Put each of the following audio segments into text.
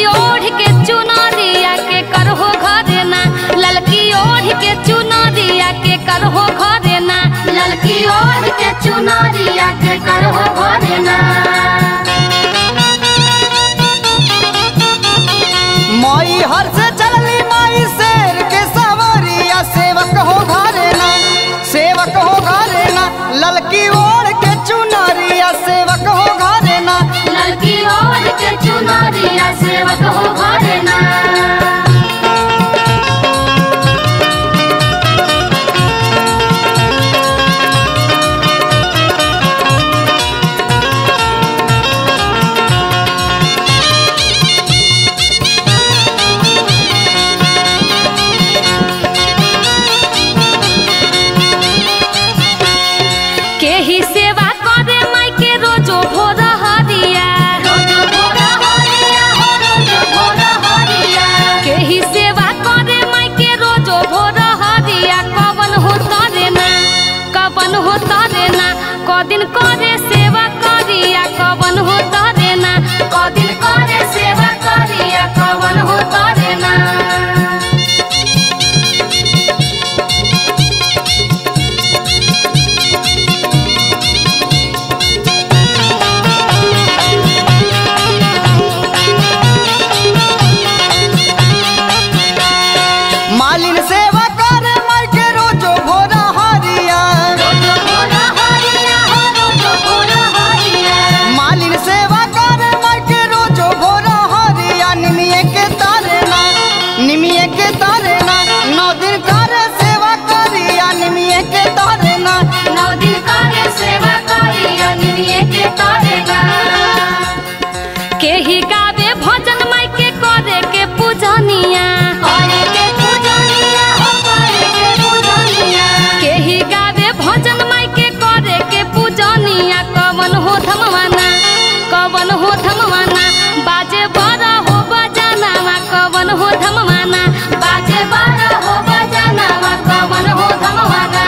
ओढ़ के चुनरिया के करहो घरे ना, ललकी ओढ़ के चुनरिया के करहो घरे ना, ललकी ओढ़ के चुनरिया के करहो घरे ना। माई हर से चलली माई शेर के सवरिया, सेवक हो घरे ना, सेवक हो घरे ना, ललकी ओढ़ के चुनरिया सेवक हो घरे ना, ललकी ओढ़ के चुनरिया सेवक हो घरे ना। केही सेवा करे माई के रोजो भोर हरिया, रोजो भोर हरिया हो रोजो भोर हरिया। केही सेवा करे माई के रोजो भोर हरिया, कवन हो तारे ना, कवन हो तारे ना, कदिन करे सेवा करिया, कवन हो तारे ना, कदिन करे सेवा करिया, कवन हो तारे ना। मालिन सेवा करे माई के रोजो भोर हरिया, रोजो भोर हरिया हो रोजो भोर हरिया। मालिन सेवा करे माई के रोजो भोर हरिया, निमिये के तारे ना, निमिये के तारे ना, 9 दिन करे सेवा करिया, निमिये के तारे ना, 9 दिन करे सेवा करिया, निमिये के तारे ना। केही गावे भजन माई के करे के पूजनिया, करे के पूजनिया हो करे के पूजनिया। केही गावे भजन माई के करे के पूजनिया, कवन हो धमवाना, कवन हो धमवाना, बाजे बड़ा हो बजानावा, कवन हो धमवाना, बाजे बड़ा हो बजानावा, कवन हो धमवाना।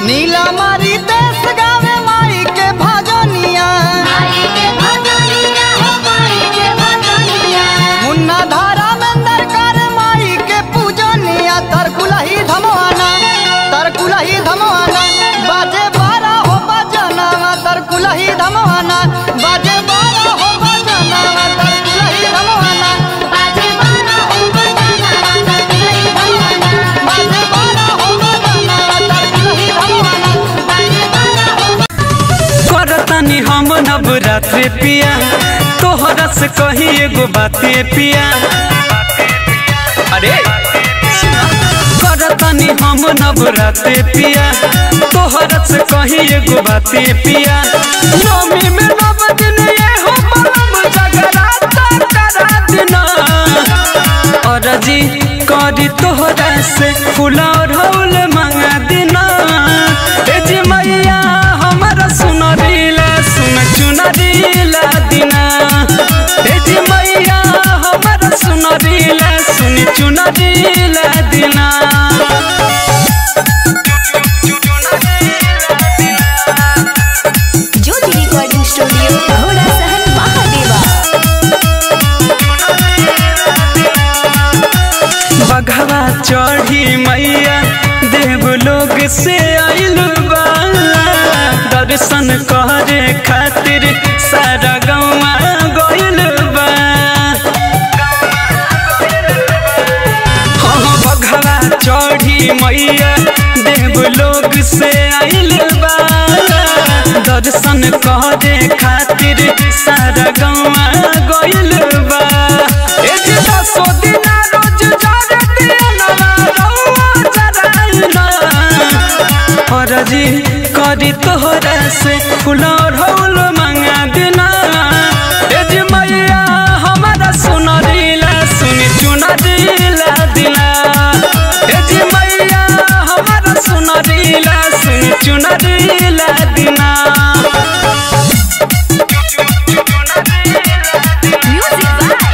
नीला मारी देश गावे माई के भजनिया, माई के भजनिया हो माई के भजनिया। मुन्ना धारा मंदर कर माई के पूजनिया, तरकुलही धमवाना, तरकुलही धमवाना, बाजे 12 हो बजनावा, तरकुलही धमवाना, बाजे 12 हो बजनावा, तरकुलही धमवाना, बाजे बड़ा हो बजानावा, तरकुलही धमवाना, बाजे 12 हो बजनावा, तरकुलही धमवाना। बाजे बड़ा हो। करतनी हम नवरात्रि पिया, तोहरा से कही एगो बाते पिया। अरे करतनी हम नवरात्रि पिया, तोहरा से कही एगो बाते पिया। नवमी में 9 दिन ये हो परम जगराता करा दिना, और जी करी तोहरा से फूला और हौल मंगा दिना। ए जी मैया हमारा सुनरीला सुन चुनरीला दिना, ए जी मैया हमारा सुनरीला सुन चुनरीला दिना। ज्योति रिकॉर्डिंग स्टूडियो घोड़ा सहन महादेवा। बघवा चढ़ी मैया देवलोक से आइल बा, दर्शन करे खातिर सारा गौवा गइल बा। हाँ बघवा चढ़ी मैया देवलोक से आइल बा, दर्शन करे खातिर सारा गौवा गइल बा। ए जी 10 दिन रोज जारे दिनवा रउआ जराइना, और जी करी तोहरा से फूला और हौल मंगा दिना। ए जी मैया हमारा सुनरीला सुन चुनरीला दिला, ए जी मैया हमारा सुनरीला सुन चुनरीला दिना। म्यूजिक बाय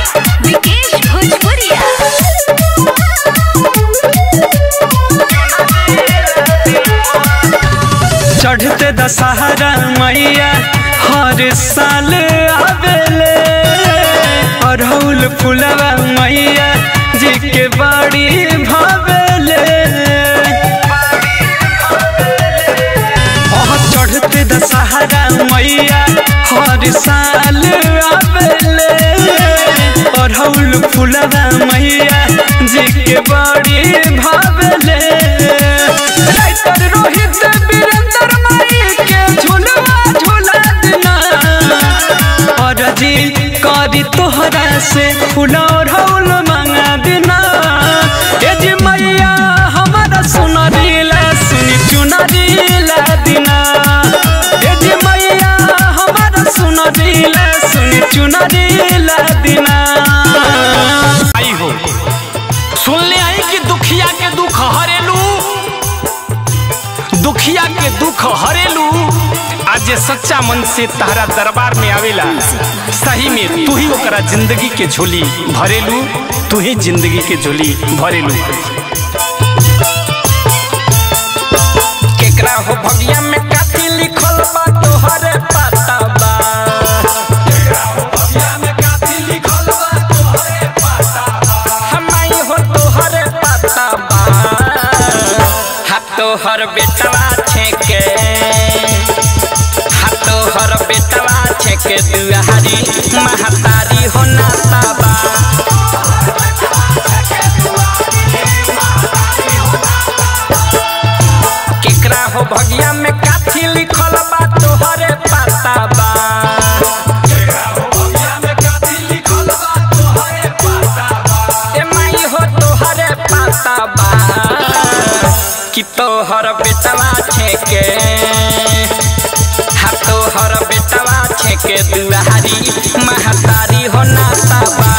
चढ़ते दशहरा मैया हर साल आवेले अरहुल फुलवा मैया जी के बड़ी भावेले चढ़ते दशहरा मैया हर साल आवेले अरहुल फुलवा मैया जी के बड़ी भावेले राइटर रोहित वीरेंद्र माई के झुलवा झुला देना और जी करी तोहरा से फूल अरहुल मंगा देना ए जी मैया हमारा सुनरीला सुनी चुनरीला देना ए जी मैया हमारा सुनरीला सुनी चुनरीला देना। आई हो सुनले आई कि दुखिया के दुख हरेलू, दुखिया के दुख हरेलू। आज सच्चा मन से तारा दरबार में आवेला सही में तू ही ओकरा जिंदगी के झोली भरेलू, तू ही जिंदगी के झोली भरेलू। केकरा हो भगिया में काथी लिखल बा तोहरे पता बा, केकरा हो भगिया में काथी लिखल बा तोहरे पता बा, हमाई हो तोहरे पता बा। हाथ तोहर बेटवा छेके, हाथ तोहर बेटवा छेके दुआरी महतारी हो नाता बा। केकरा हो भगिया में काथी लिखल बा तोहरे पता बा, केकरा हो भगिया में काथी लिखल बा तोहरे पता बा, ए माई हो तोहरे पता बा कि तोहर बेटवा छेके, हाथ तोहर बेटवा छेके दुआरी महतारी हो नाता बा।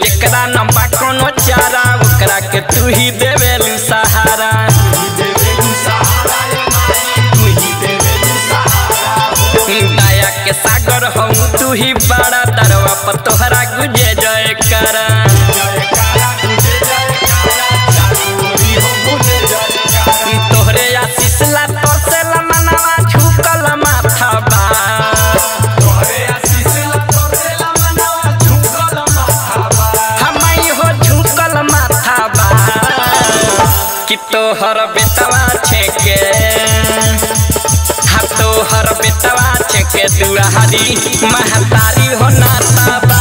जेकरा नंबा कोनो चारा ओकरा के तू ही देवेलू सहारा, दया के सागर हम तू ही बड़ा दरवा पर तोहरा गुजे जय करा। तोहरे आशीष ला तोर से मनवा झुकल माथा बा, तोहरे आशीष ला तोर से मनवा झुकल माथा बा, हमाई हो झुकल माथा बा कि तोहर बेटवा छेके, हाथ तोहर बेटवा छेके दुआरी महतारी हो नाता बा।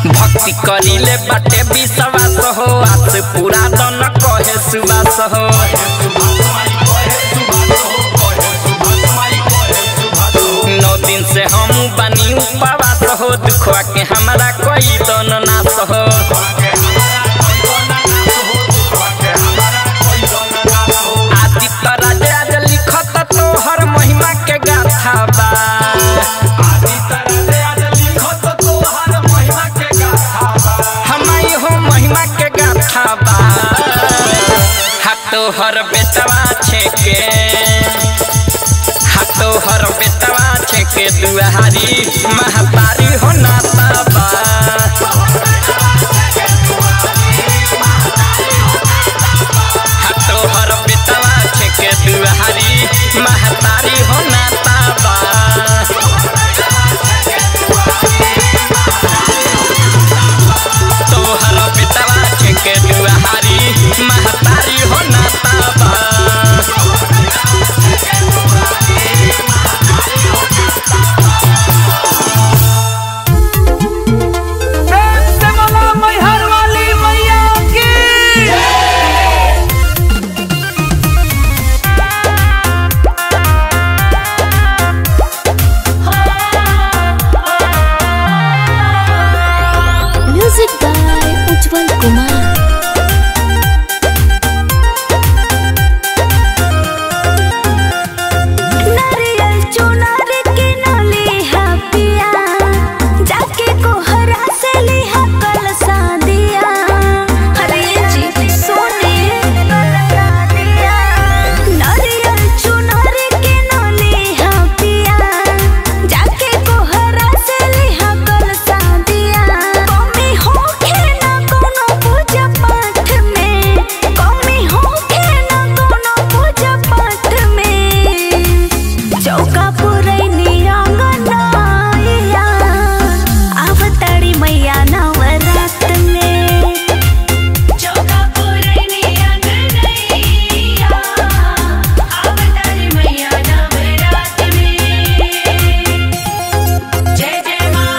भक्ति करिले बाटे विश्वास हो, आस पूरा दन कहे सुबास हो। 9 दिन से हम बनी उपवास हो, दुखवा के हमारा कोई दन नाश हो। आदित्य राज आज लिखत तोहर महिमा के गाथा बा, तोहर बेटवा छेके, हाथ तोहर बेटवा छेके दुआरी महतारी हो नाता बा तोहर बेटवा छके दुआरी महतारी हो नाता बा तोहर बेटवा छके दुआरी महतारी हो नाता बा उज्जवल कुमार नारियल चुनार के नली हा पिया जाके कोहरा से लिहा कल सादिया अरे जी सोने नारियल चुनार के नली हा पिया जाके कोहरा से लिहा कल सादिया कमी होखे ना कोनो पूजा पाठ में कमी होखे ना कोनो पूजा पाठ में चौका पुरैनी आंगनैया आवताड़ी मैया नवरात में चौका पुरैनी आंगनैया आवताड़ी मैया नवरात में जय जय मां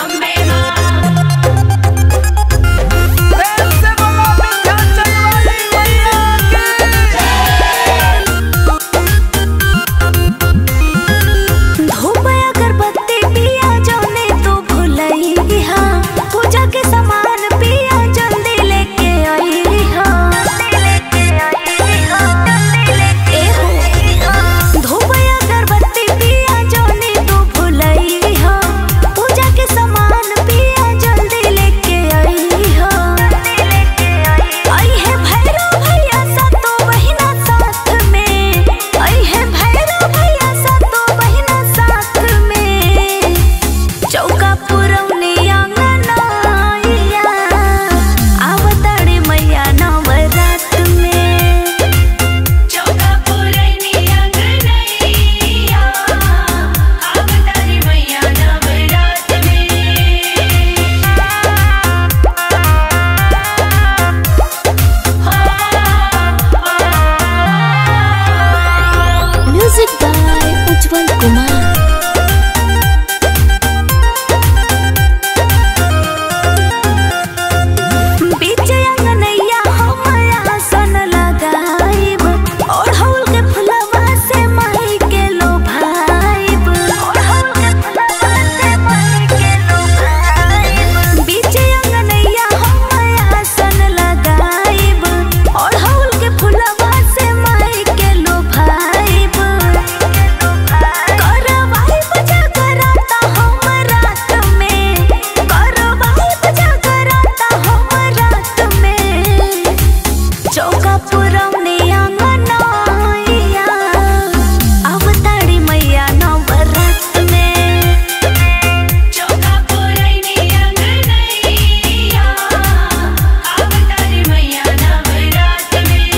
अम्बे मां धूप अगरबत्ती पिया जौने तू भुलैहा पूजा के सामान पिया जल्दी लेके आईहा धूप अगरबत्ती पिया जौने तू भुलैहा पूजा के सामान पिया जल्दी लेके आईहा आई है भैरव भैया सातो बहिना साथ में आई है भैरव भैया सातो बहिना साथ में चौका पुरौनी आंगनैया आवताड़ी मैया नवरात में चौका पुरौनी आंगनैया आवताड़ी मैया नवरात में म्यूजिक बाय उज्जवल कुमार बीच अंगनैया हम आसन लगाइब ओढ़ौल के फुलवा से माई के लोभाइब बीच अंगनैया हम आसन लगाइब ओढ़ौल के फुलवा से माई के लोभाइब करवाइब जागराता हम रात में करवाइब जागराता हम रात में चौका पुरौनी आंगनैया आवताड़ी मैया नवरात में चौका पुरौनी आंगनैया आवताड़ी मैया नवरात में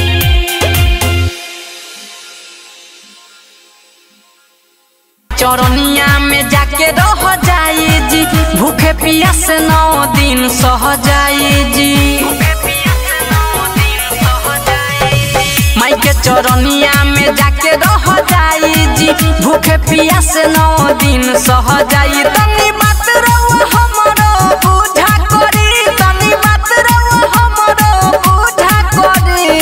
चरनिया में जाके रह जाई जी भूखे पियास 9 दिन सह जाई जी माई के चरनिया में जाके रह जाई जी भूखे पियास 9 दिन सह जाई तनी बात रहुआ हमरो बुझा करी तनी बात रहुआ हमरो बुझा करी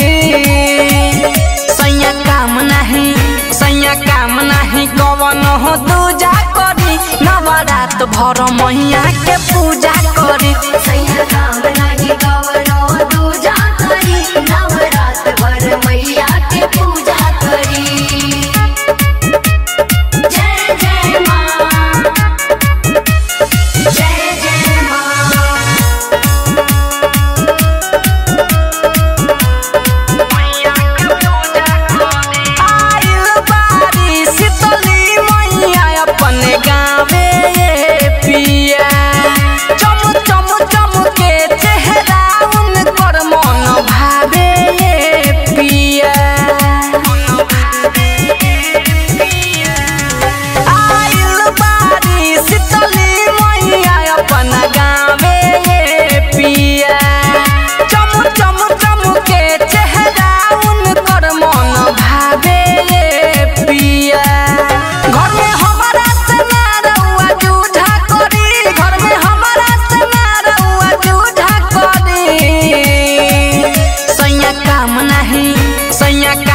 सैया काम नहीं कवन हो दूजा करी नवरात भर मैया के पूजा करी सैया काम नाही कवनो दूजा करी नवरात भर मैया के पूजा करी जय जय मां जय जय मां आइल बारी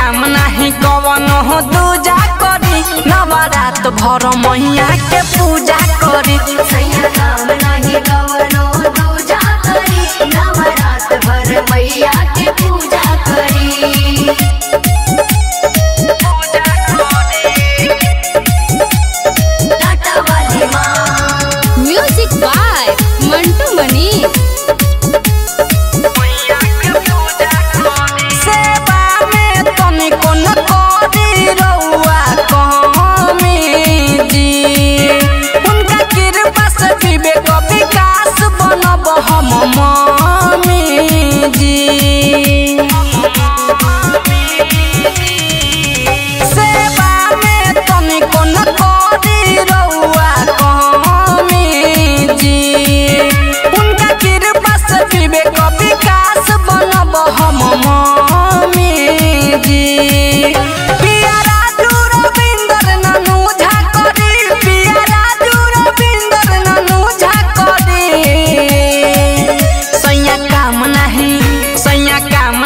काम नहीं कवन हो दूजा करी नवरात भर मैया के पूजा करी सैया काम नहीं कवनो दूजा करी नवरात भर मैया के पूजा करी टाटा वाली माँ म्यूजिक बाय मंटू मनी। सेवा में तनिको न करी रउआ कमी जी उनका कृपा से विवेक विकास बनब हम मम्मी जी सेवा में तनिको न करी रउआ कमी जी उनका कृपा से विवेक विकास बनब हम मम्मी जी पियारा रविंदर ननू झाकरी पियारा रविंदर ननू झाकरी सैया काम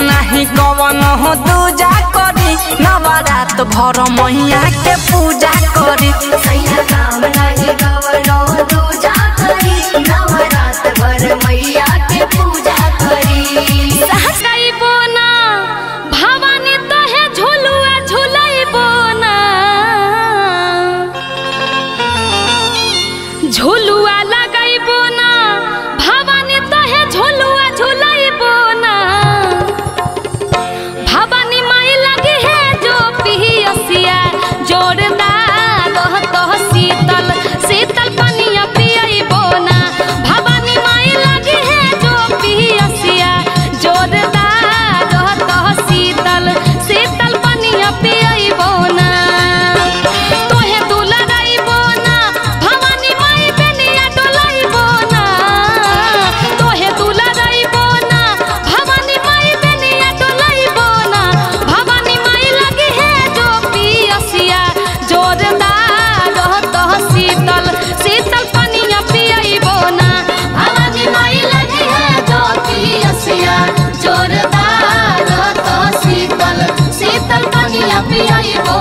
नहीं कवन हो दूजा करी नवरात भर मैया के पूजा करी सैया काम नहीं कवनो दूजा करी नवरात भर मैया के पूजा करी सहसैबो ना भवानी तोहे झुलुआ झुलैबो ना झुलुआ लगैबो ना भवानी तोहे झुलुआ झुलैबो ना भवानी माई लगी है जो पियसिया जोरदार रहतो शीतल शीतल पानिया पियैबो ना भवानी माई लगी है जो पियसिया जोरदार रहतो शीतल शीतल पानिया पियैबो ना तोहे दुलरैबो ना भवानी माई बेनिया डोलैबो ना तोहे दुलरैबो ना भवानी माई बेनिया डोलैबो ना भवानी माई लगी है जो पियसिया जोरदार रहतो शीतल शीतल पानिया पियैबो ना भवानी माई लगी है जो पियसिया जोरदार रहतो शीतल शीतल पानिया पियैबो